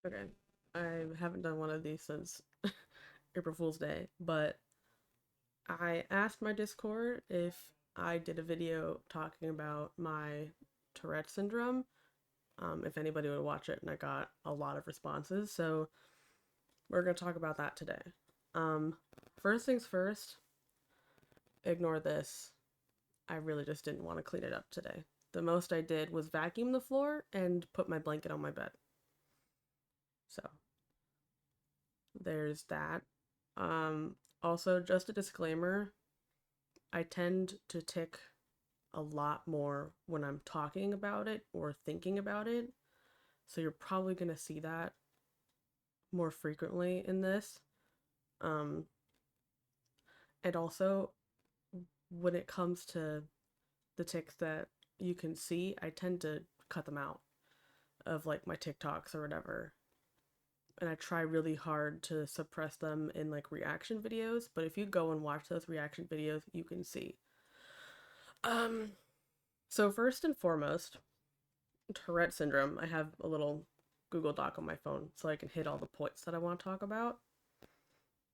Okay. I haven't done one of these since April Fool's Day, but I asked my Discord if I did a video talking about my Tourette syndrome, if anybody would watch it, and I got a lot of responses. So we're going to talk about that today. Um, First things first, ignore this. I really just didn't want to clean it up today. The most I did was vacuum the floor and put my blanket on my bed. So there's that. Also, just a disclaimer, I tend to tick a lot more when I'm talking about it or thinking about it. So you're probably going to see that more frequently in this. Um, and also, when it comes to the ticks that you can see, I tend to cut them out of like my TikToks or whatever. And I try really hard to suppress them in like reaction videos, but if you go and watch those reaction videos, you can see. Um, so first and foremost, Tourette syndrome. I have a little Google Doc on my phone so I can hit all the points that I want to talk about.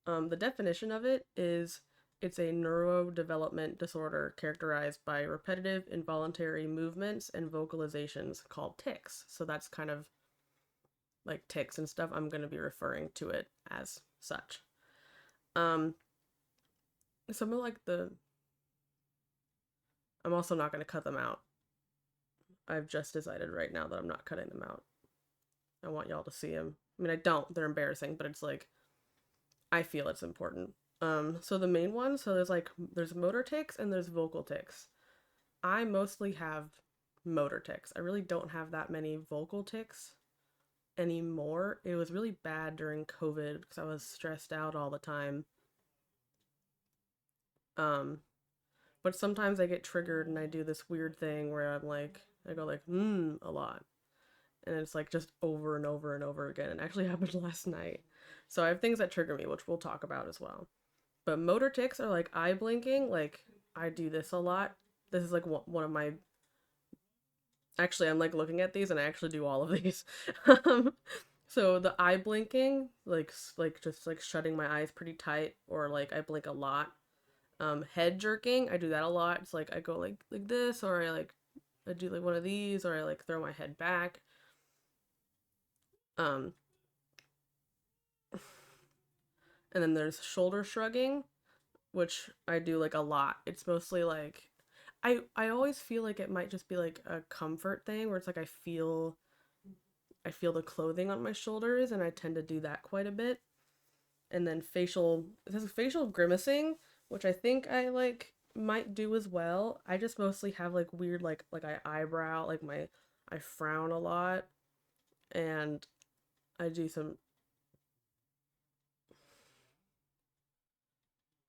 The definition of it is it's a neurodevelopment disorder characterized by repetitive involuntary movements and vocalizations called tics. So that's kind of like tics and stuff. I'm going to be referring to it as such. Um, some of like the. I'm also not going to cut them out. I've just decided right now that I'm not cutting them out. I want y'all to see them. I mean, I don't. They're embarrassing, but it's like I feel it's important. So the main one, so there's motor tics and there's vocal tics. I mostly have motor tics. I really don't have that many vocal tics anymore. It was really bad during COVID because I was stressed out all the time. Um, but sometimes I get triggered and I do this weird thing where I go like, a lot. And it's like just over and over and over again. It actually happened last night. So I have things that trigger me, which we'll talk about as well. But motor tics are like eye blinking. Like I do this a lot. This is like one of my. Actually, I'm like looking at these and I actually do all of these. So the eye blinking, like just like shutting my eyes pretty tight, or like I blink a lot. Head jerking, I do that a lot. It's like I go like this, or I do like one of these, or I like throw my head back. Um, and then there's shoulder shrugging, which I do like a lot. It's mostly like I always feel like it might just be like a comfort thing where it's like I feel the clothing on my shoulders and I tend to do that quite a bit. And then facial grimacing, which I think I like might do as well. I just mostly have like weird like I eyebrow, like I frown a lot and I do some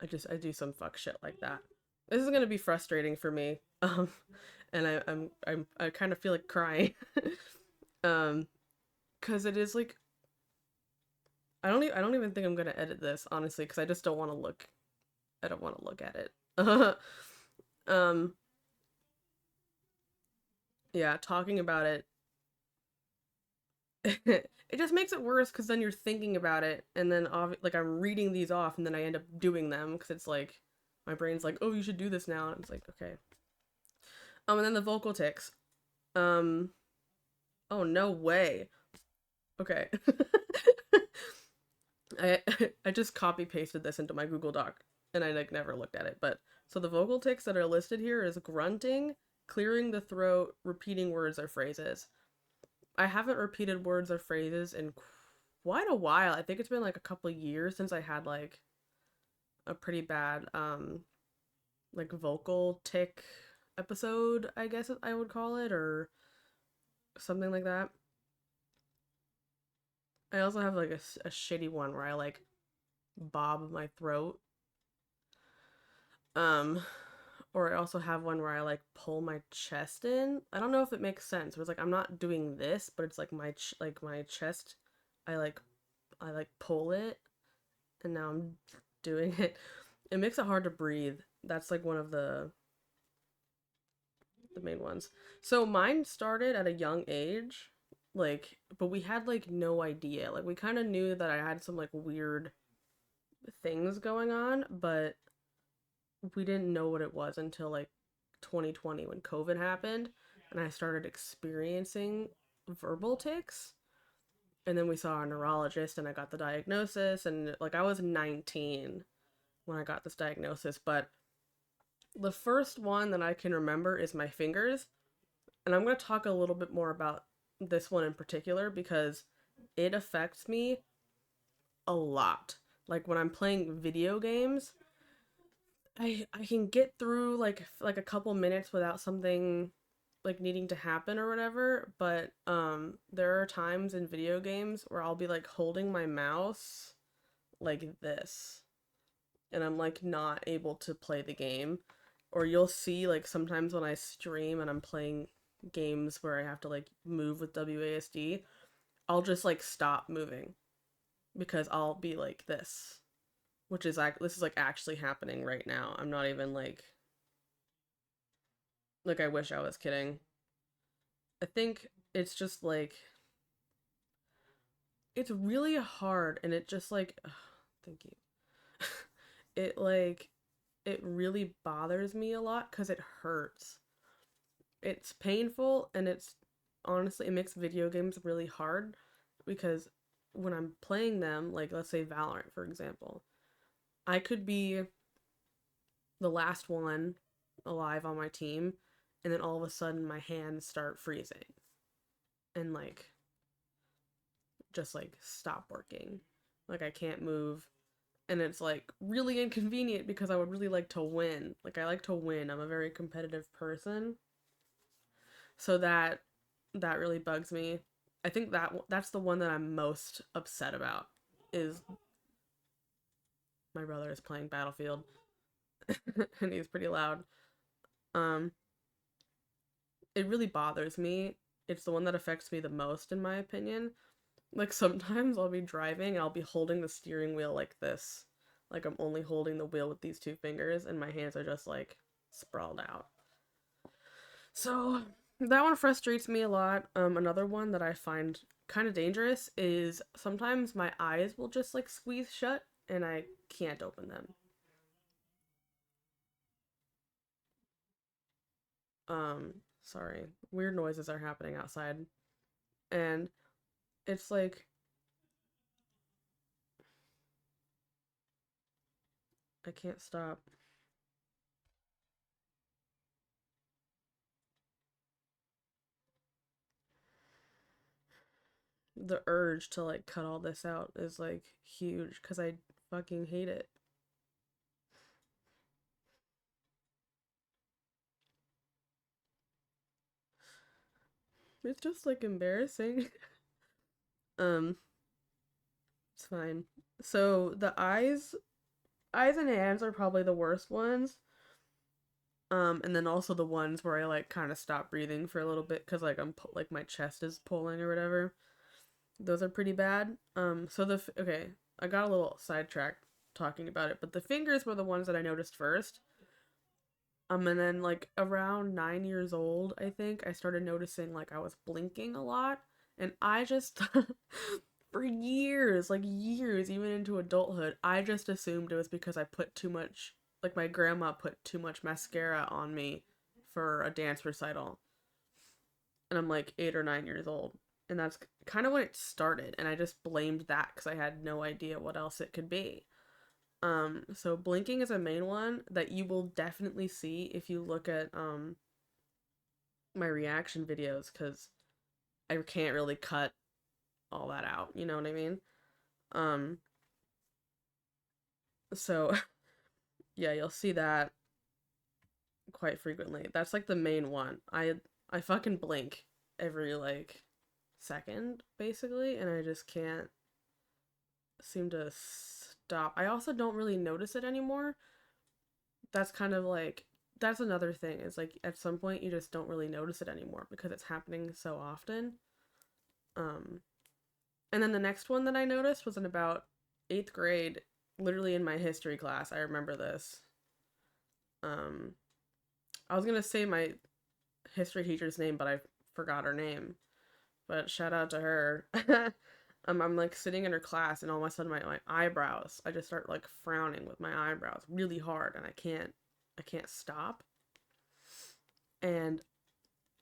I do some fuck shit like that. This is gonna be frustrating for me. And I kind of feel like crying. um, because it is like I don't even think I'm gonna edit this honestly, because I just don't want to look. I don't want to look at it. um, yeah, talking about it, it just makes it worse because then you're thinking about it, and then like I'm reading these off, and then I end up doing them because it's like my brain's like, oh, you should do this now, and it's like okay. And then the vocal tics. Um, oh no way. Okay. I I just copy pasted this into my Google Doc and I like never looked at it. But so the vocal tics that are listed here is grunting, clearing the throat, repeating words or phrases. I haven't repeated words or phrases in quite a while. I think it's been like a couple of years since I had like a pretty bad like vocal tic episode, I guess I would call it, or something like that. I also have like a shitty one where I like bob my throat. Um, or I also have one where I like pull my chest in. I don't know if it makes sense. But it's like I'm not doing this, but it's like my chest. I like I like pull it, and now I'm doing it. It makes it hard to breathe. That's like one of the main ones. So mine started at a young age. Like, but we had like no idea. Like, we kind of knew that I had some like weird things going on, but we didn't know what it was until like 2020 when COVID happened and I started experiencing verbal tics. And then we saw a neurologist and I got the diagnosis. And like, I was 19 when I got this diagnosis, but the first one that I can remember is my fingers. And I'm going to talk a little bit more about this one in particular because it affects me a lot. Like when I'm playing video games, I can get through like a couple minutes without something like needing to happen or whatever, but there are times in video games where I'll be like holding my mouse like this and I'm like not able to play the game. Or you'll see like sometimes when I stream and I'm playing games where I have to like move with WASD, I'll just like stop moving because I'll be like this, which is like this is like actually happening right now. I'm not even like I wish I was kidding. I think it's just like it's really hard and it just like ugh, thank you. it like it really bothers me a lot cuz it hurts. It's painful and it's honestly it makes video games really hard because when I'm playing them, like let's say Valorant for example, I could be the last one alive on my team and then all of a sudden my hands start freezing and like just like stop working. Like I can't move and it's like really inconvenient because I would really like to win. Like I like to win. I'm a very competitive person. So that really bugs me. I think that's the one that I'm most upset about is my brother is playing Battlefield and he's pretty loud. Um it really bothers me. It's the one that affects me the most in my opinion. Like sometimes I'll be driving and I'll be holding the steering wheel like this. Like I'm only holding the wheel with these two fingers and my hands are just like sprawled out. So that one frustrates me a lot. Another one that I find kind of dangerous is sometimes my eyes will just like squeeze shut and I can't open them. Sorry. Weird noises are happening outside. And it's like I can't stop. The urge to like cut all this out is like huge because I fucking hate it. It's just like embarrassing. um, it's fine. So the eyes and hands are probably the worst ones. And then also the ones where I like kind of stop breathing for a little bit because like like my chest is pulling or whatever. Those are pretty bad. So okay, I got a little sidetracked talking about it, but the fingers were the ones that I noticed first. And then like around 9 years old, I think I started noticing like I was blinking a lot, and I just for years, like years, even into adulthood, I just assumed it was because I put too much, like my grandma put too much mascara on me for a dance recital, and I'm like 8 or 9 years old, and that's kind of when it started, and I just blamed that because I had no idea what else it could be. So blinking is a main one that you will definitely see if you look at my reaction videos because I can't really cut all that out, you know what I mean? Um, so yeah, you'll see that quite frequently. That's like the main one. I fucking blink every like second basically, and I just can't seem to stop. I also don't really notice it anymore. That's kind of like that's another thing. Is like at some point you just don't really notice it anymore because it's happening so often. Um and then the next one that I noticed was in about 8th grade, literally in my history class. I remember this. Um I was going to say my history teacher's name, but I forgot her name. but shout out to her. I'm like sitting in her class, and all of a sudden my eyebrows, I just start like frowning with my eyebrows really hard, and I can't stop. And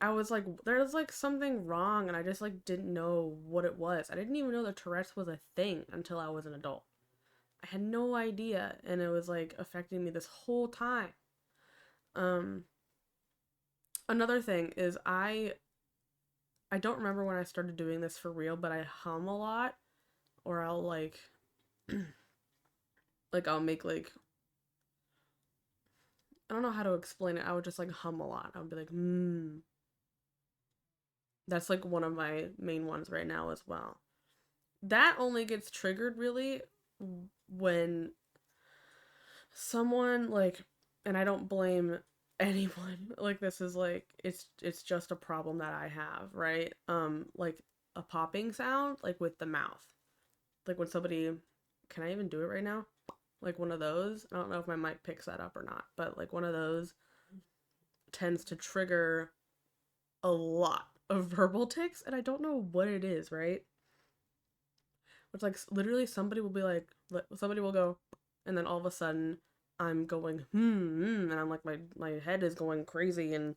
I was like, there's like something wrong, and I just like didn't know what it was. I didn't even know that Tourette's was a thing until I was an adult. I had no idea, and it was like affecting me this whole time. Um, Another thing is I don't remember when I started doing this for real, but I hum a lot, or I'll like I'll make like, I don't know how to explain it. I would just like hum a lot. I would be like, mmm. That's like one of my main ones right now as well. That only gets triggered really when someone like, and I don't blame anyone. Like this is like, it's just a problem that I have, right? Like a popping sound like with the mouth. Like when somebody, can I even do it right now? Like one of those. I don't know if my mic picks that up or not, but like one of those tends to trigger a lot of verbal tics, and I don't know what it is, right? It's like literally somebody will be like, somebody will go, and then all of a sudden I'm going, and I'm like, my head is going crazy, and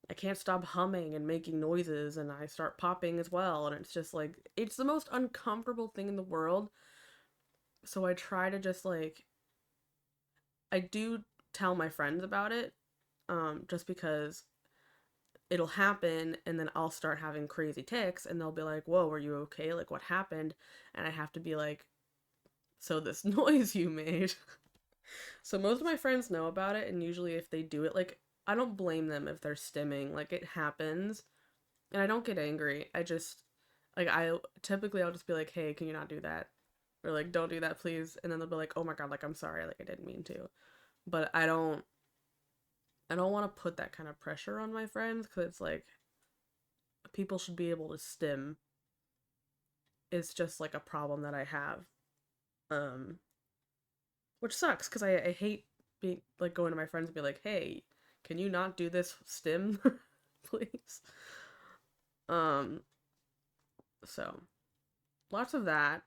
I can't stop humming and making noises, and I start popping as well, and it's just like, it's the most uncomfortable thing in the world. So I try to just like, I do tell my friends about it, just because it'll happen, and then I'll start having crazy tics, and they'll be like, whoa, are you okay? Like, what happened? And I have to be like, so this noise you made. So most of my friends know about it, and usually if they do it, like, I don't blame them if they're stimming. Like, it happens, and I don't get angry. I just, like, I'll just be like, hey, can you not do that? Or like, don't do that, please. And then they'll be like, oh my God, like, I'm sorry, like, I didn't mean to. But I don't want to put that kind of pressure on my friends, because it's like, people should be able to stim. It's just like a problem that I have. Um, which sucks because I hate being like going to my friends and be like, hey, can you not do this stim, please? Um, so lots of that.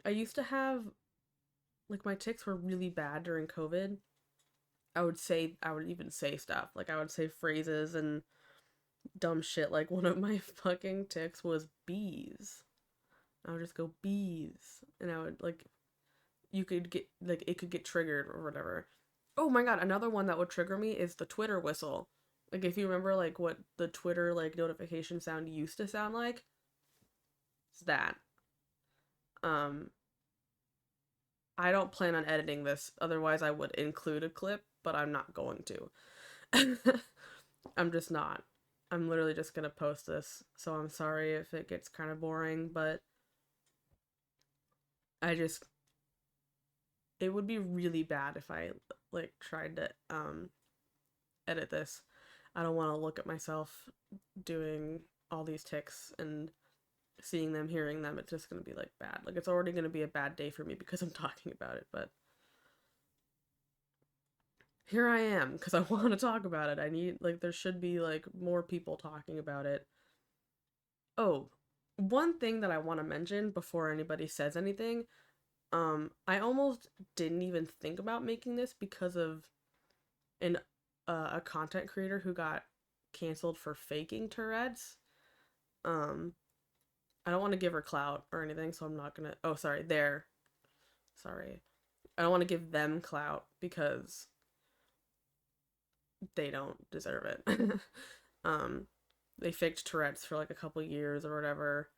I used to have, like, my tics were really bad during COVID. I would even say stuff like, I would say phrases and dumb shit. Like one of my fucking tics was bees. I would just go bees, and I would like, you could get like, it could get triggered or whatever. Oh my God, another one that would trigger me is the Twitter whistle. Like if you remember like what the Twitter like notification sound used to sound like, it's that. Um I don't plan on editing this, otherwise I would include a clip, but I'm not going to. I'm just not. I'm literally just gonna post this, so I'm sorry if it gets kind of boring, but I just, it would be really bad if I like tried to edit this. I don't want to look at myself doing all these ticks and seeing them, hearing them. It's just going to be like bad. Like it's already going to be a bad day for me because I'm talking about it, but here I am because I want to talk about it. I need, like, there should be like more people talking about it. Oh, one thing that I want to mention before anybody says anything, I almost didn't even think about making this because of an a content creator who got canceled for faking Tourette's. Um, I don't want to give her clout or anything, so I'm not gonna. Oh, sorry, there. Sorry, I don't want to give them clout because they don't deserve it. um, they faked Tourette's for like a couple years or whatever.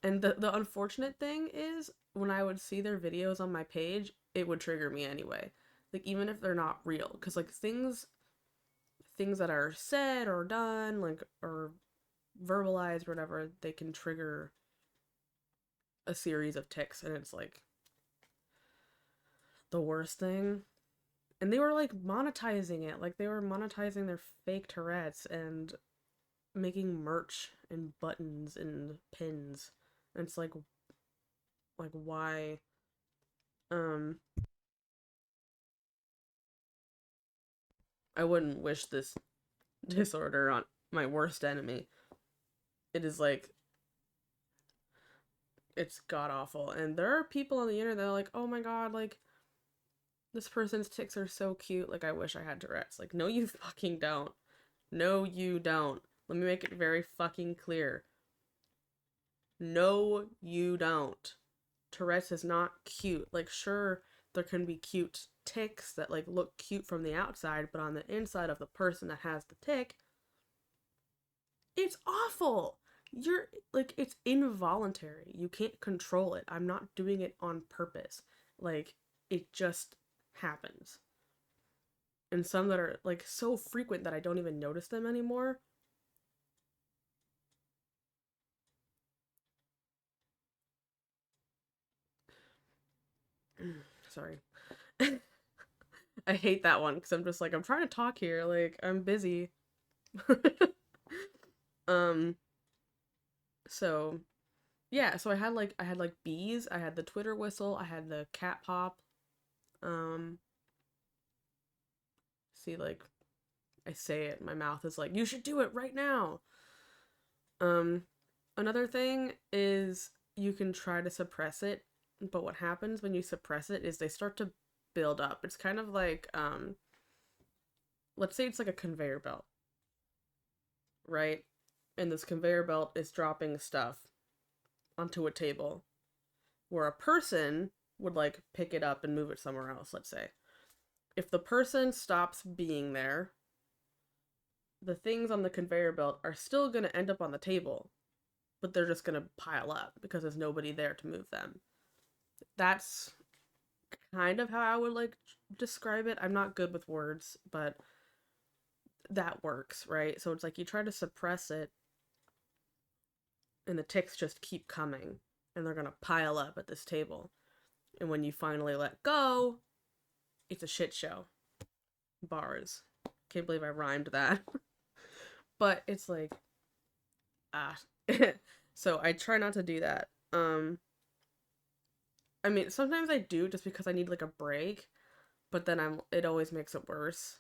And the unfortunate thing is, when I would see their videos on my page, it would trigger me anyway. Like even if they're not real, because like things that are said or done, like, or verbalized or whatever, they can trigger a series of tics, and it's like the worst thing. And they were like monetizing it, like they were monetizing their fake Tourette's and making merch and buttons and pins. And it's like why? Um, I wouldn't wish this disorder on my worst enemy. It is like, it's god awful. And there are people on the internet that are like, oh my god, like, this person's tics are so cute. Like, I wish I had Tourette's. Like, no, you fucking don't. No, you don't. Let me make it very fucking clear. No, you don't. Tourette's is not cute. Like, sure, there can be cute tics that, like, look cute from the outside, but on the inside of the person that has the tic, it's awful. You're, like, it's involuntary. You can't control it. I'm not doing it on purpose. Like, it just happens. And some that are, like, so frequent that I don't even notice them anymore. Sorry. I hate that one because I'm just like, I'm trying to talk here. Like, I'm busy. um, so yeah, so I had like bees, I had the Twitter whistle, I had the cat pop. Um, see, like, I say it, my mouth is like, you should do it right now. Um, Another thing is you can try to suppress it, but what happens when you suppress it is they start to build up. It's kind of like, let's say it's like a conveyor belt, right? And this conveyor belt is dropping stuff onto a table where a person would like pick it up and move it somewhere else, let's say. If the person stops being there, the things on the conveyor belt are still going to end up on the table, but they're just going to pile up because there's nobody there to move them. That's kind of how I would like describe it. I'm not good with words, but that works, right? So it's like you try to suppress it and the ticks just keep coming and they're going to pile up at this table. And when you finally let go, it's a shit show. Bars. Can't believe I rhymed that. But it's like, ah. So I try not to do that. I mean, sometimes I do just because I need like a break, but then it always makes it worse.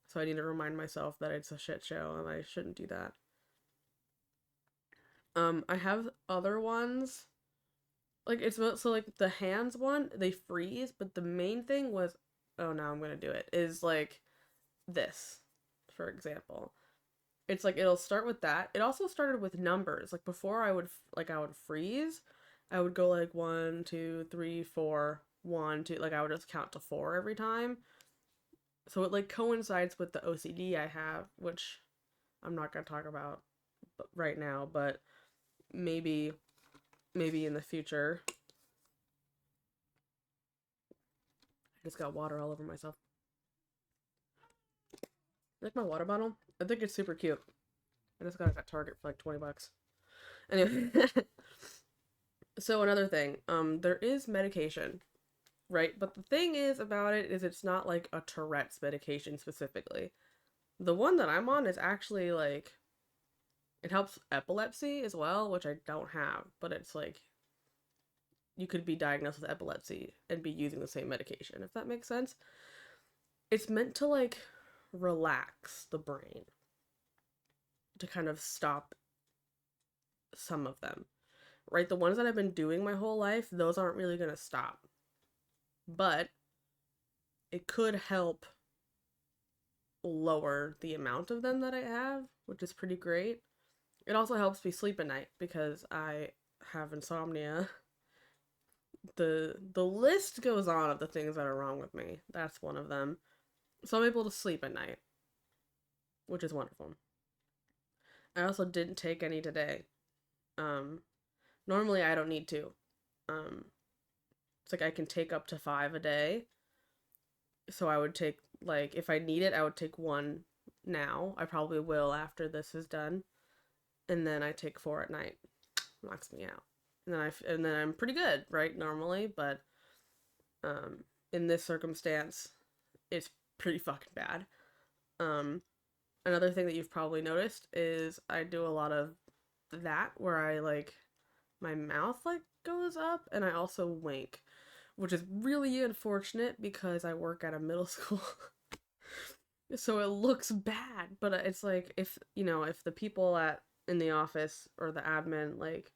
So I need to remind myself that it's a shit show and I shouldn't do that. I have other ones. Like it's so like the hands one, they freeze, but the main thing was, oh now I'm gonna do it, is like this, for example. It's like it'll start with that. It also started with numbers. Like before I would freeze, I would go like 1, 2, 3, 4, 1, 2, like I would just count to 4 every time. So it like coincides with the OCD I have, which I'm not gonna talk about right now, but maybe in the future. I just got water all over myself. Like my water bottle? I think it's super cute. I just got it at Target for like $20. Anyway, so another thing, there is medication, right? But the thing is about it is it's not like a Tourette's medication specifically. The one that I'm on is actually like, it helps epilepsy as well, which I don't have, but it's like, you could be diagnosed with epilepsy and be using the same medication, if that makes sense. It's meant to like relax the brain, to kind of stop some of them, right? The ones that I've been doing my whole life, those aren't really going to stop. But it could help lower the amount of them that I have, which is pretty great. It also helps me sleep at night because I have insomnia. The list goes on of the things that are wrong with me. That's one of them. So I'm able to sleep at night, which is wonderful. I also didn't take any today. Normally I don't need to. It's like I can take up to 5 a day. So I would take, like, if I need it, I would take 1 now. I probably will after this is done. And then I take 4 at night. Knocks me out. And then I'm pretty good, right? Normally, but in this circumstance, it's pretty fucking bad. Another thing that you've probably noticed is I do a lot of that where I like my mouth like goes up and I also wink, which is really unfortunate because I work at a middle school. So it looks bad, but it's like if the people at in the office or the admin like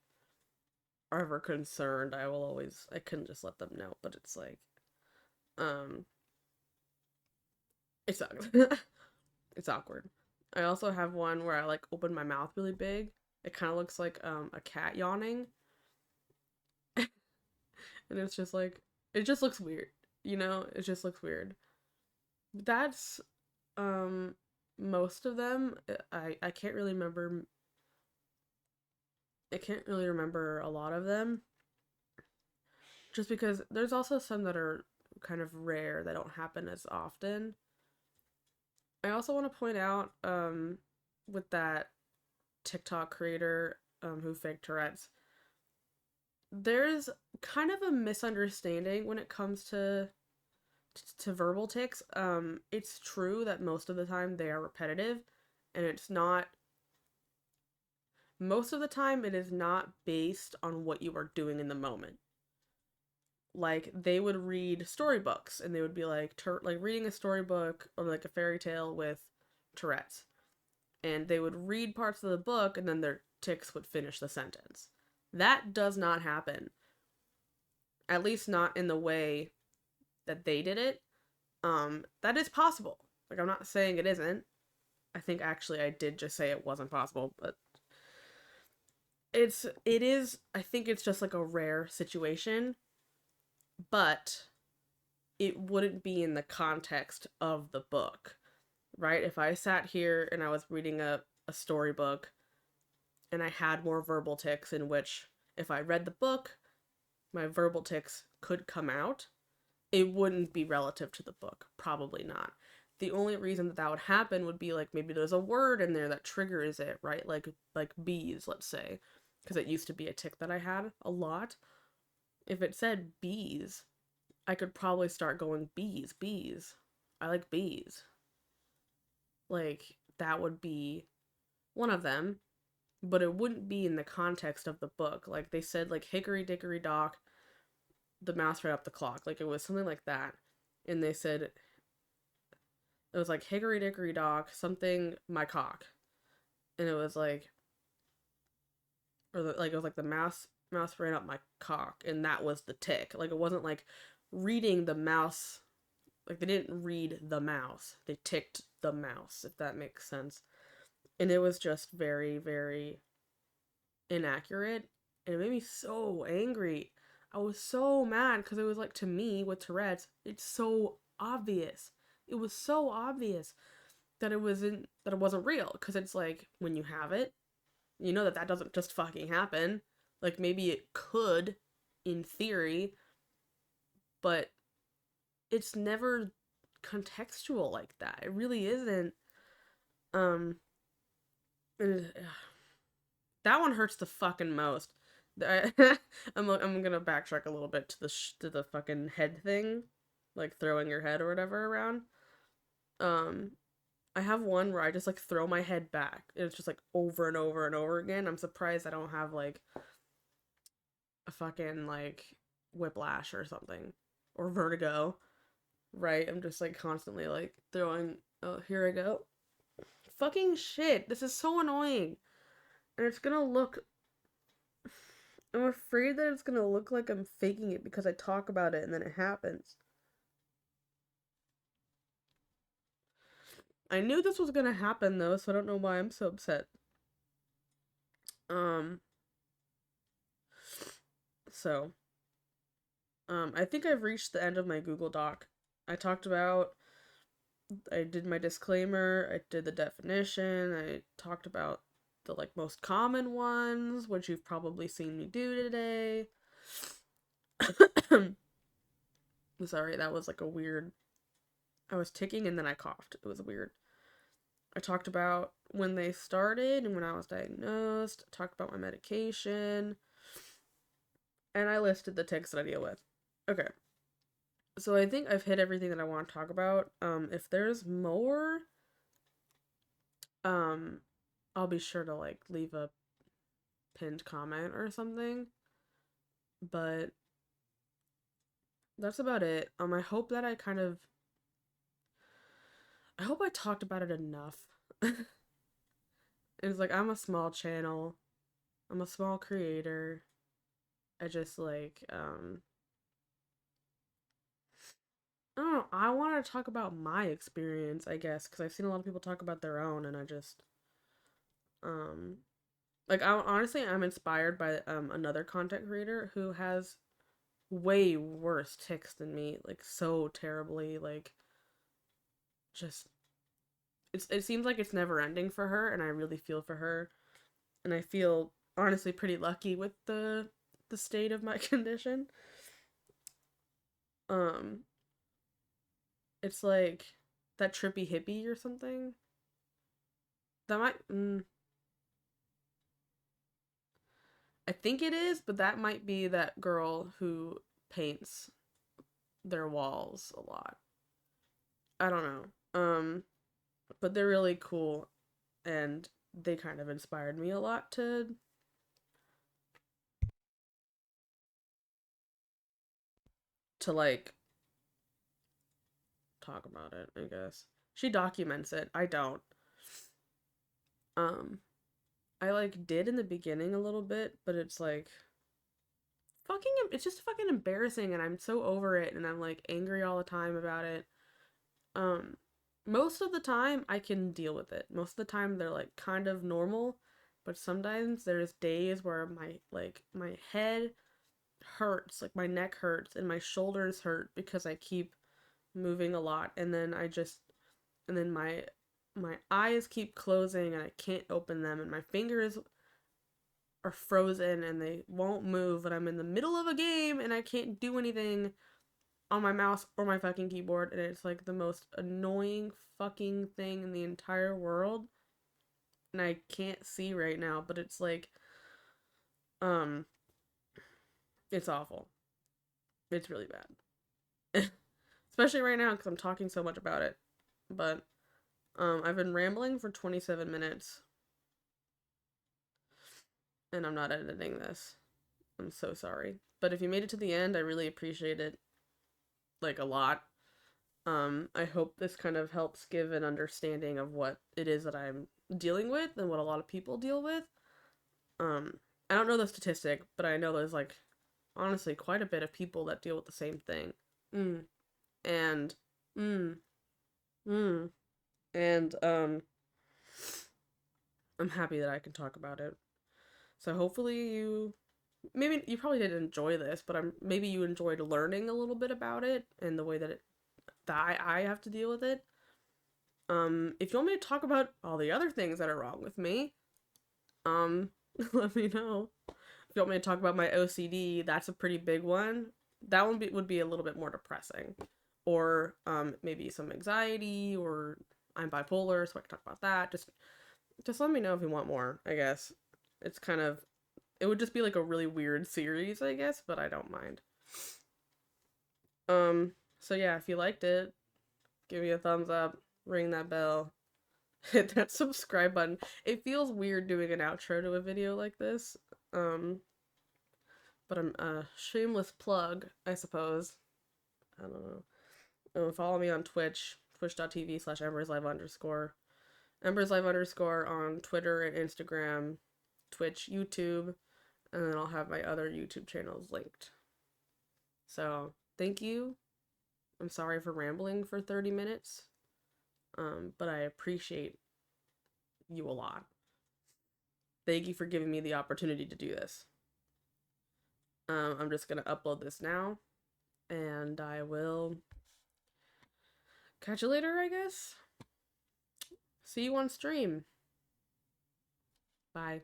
are ever concerned, I couldn't just let them know, but it's like um it sucks. It's awkward. I also have one where I like open my mouth really big. It kind of looks like a cat yawning, and it's just like it just looks weird. It just looks weird. That's um most of them. I can't really remember. I can't really remember a lot of them, just because there's also some that are kind of rare that don't happen as often. I also want to point out with that TikTok creator who faked Tourette's, there's kind of a misunderstanding when it comes to verbal tics. It's true that most of the time they are repetitive, and it's not. Most of the time, it is not based on what you are doing in the moment. Like they would read storybooks, and they would be like reading a storybook or like a fairy tale with Tourette's, and they would read parts of the book, and then their tics would finish the sentence. That does not happen. At least not in the way that they did it. That is possible. Like I'm not saying it isn't. I think actually I did just say it wasn't possible, but it is. I think it's just like a rare situation, but it wouldn't be in the context of the book, right? If I sat here and I was reading a storybook and I had more verbal tics, in which if I read the book, my verbal tics could come out, it wouldn't be relative to the book. Probably not. The only reason that would happen would be like maybe there's a word in there that triggers it, right? Like bees, let's say, because it used to be a tic that I had a lot. If it said bees, I could probably start going bees, bees. I like bees. Like that would be one of them, but it wouldn't be in the context of the book. Like they said like hickory dickory dock, the mouse ran up the clock. Like it was something like that. And they said it was like hickory dickory dock, something my cock. And it was like like it was like the mouse ran up my cock, and that was the tic. Like it wasn't like reading the mouse, like they didn't read the mouse. They ticked the mouse, if that makes sense. And it was just very, very inaccurate. And it made me so angry. I was so mad because it was like, to me with Tourette's, it's so obvious. It was so obvious that it wasn't real, because it's like when you have it, you know that doesn't just fucking happen. Like maybe it could in theory, but it's never contextual like that. It really isn't. Um and, that one hurts the fucking most. I'm gonna backtrack a little bit to the fucking head thing, like throwing your head or whatever around. Um, I have one where I just like throw my head back, and it's just like over and over and over again. I'm surprised I don't have like a fucking like whiplash or something, or vertigo. Right? I'm just like constantly like throwing. Oh, here I go. Fucking shit! This is so annoying, and it's gonna look. I'm afraid that it's gonna look like I'm faking it because I talk about it and then it happens. I knew this was gonna happen though, so I don't know why I'm so upset. Um, so, I think I've reached the end of my Google Doc. I did my disclaimer, I did the definition, I talked about the like most common ones, which you've probably seen me do today. Sorry, that was like a weird. I was ticking and then I coughed. It was weird. I talked about when they started and when I was diagnosed. I talked about my medication. And I listed the tics that I deal with. Okay. So I think I've hit everything that I want to talk about. If there's more, um, I'll be sure to like leave a pinned comment or something. But that's about it. I hope I talked about it enough. It's like I'm a small channel. I'm a small creator. I just like I don't know. I want to talk about my experience, I guess, because I've seen a lot of people talk about their own, and I just um like I honestly I'm inspired by another content creator who has way worse tics than me, like so terribly, like just it seems like it's never ending for her, and I really feel for her, and I feel honestly pretty lucky with the state of my condition. Um, it's like that trippy hippie or something. That might I think it is, but that might be that girl who paints their walls a lot. I don't know. But they're really cool, and they kind of inspired me a lot to like talk about it, I guess. She documents it. I don't. Um I like did in the beginning a little bit, but it's like fucking it's just fucking embarrassing, and I'm so over it, and I'm like angry all the time about it. Um most of the time I can deal with it. Most of the time they're like kind of normal, but sometimes there's days where my head hurts, like my neck hurts and my shoulders hurt because I keep moving a lot, and then my eyes keep closing and I can't open them, and my fingers are frozen and they won't move, and I'm in the middle of a game and I can't do anything on my mouse or my fucking keyboard, and it's like the most annoying fucking thing in the entire world. And I can't see right now, but it's like um it's awful. It's really bad. Especially right now cuz I'm talking so much about it. But I've been rambling for 27 minutes and I'm not editing this. I'm so sorry. But if you made it to the end, I really appreciate it like a lot. I hope this kind of helps give an understanding of what it is that I'm dealing with and what a lot of people deal with. Um, I don't know the statistic, but I know there's like honestly quite a bit of people that deal with the same thing. Mm. And mm, mm. And I'm happy that I can talk about it. So hopefully you maybe you probably didn't enjoy this, but maybe you enjoyed learning a little bit about it and the way that I have to deal with it. If you want me to talk about all the other things that are wrong with me, um, let me know. If you want me to talk about my OCD, that's a pretty big one. That one would be a little bit more depressing. Or maybe some anxiety, or I'm bipolar, so I can talk about that. Just let me know if you want more, I guess. It's kind of it would just be like a really weird series, I guess, but I don't mind. So yeah, if you liked it, give me a thumbs up, ring that bell, hit that subscribe button. It feels weird doing an outro to a video like this. Um, but I'm a shameless plug, I suppose. I don't know. Follow me on Twitch, twitch.tv/emberslive underscore. Emberslive underscore on Twitter and Instagram, Twitch, YouTube, and then I'll have my other YouTube channels linked. So, thank you. I'm sorry for rambling for 30 minutes, but I appreciate you a lot. Thank you for giving me the opportunity to do this. I'm just going to upload this now, and I will catch you later, I guess. See you on stream. Bye.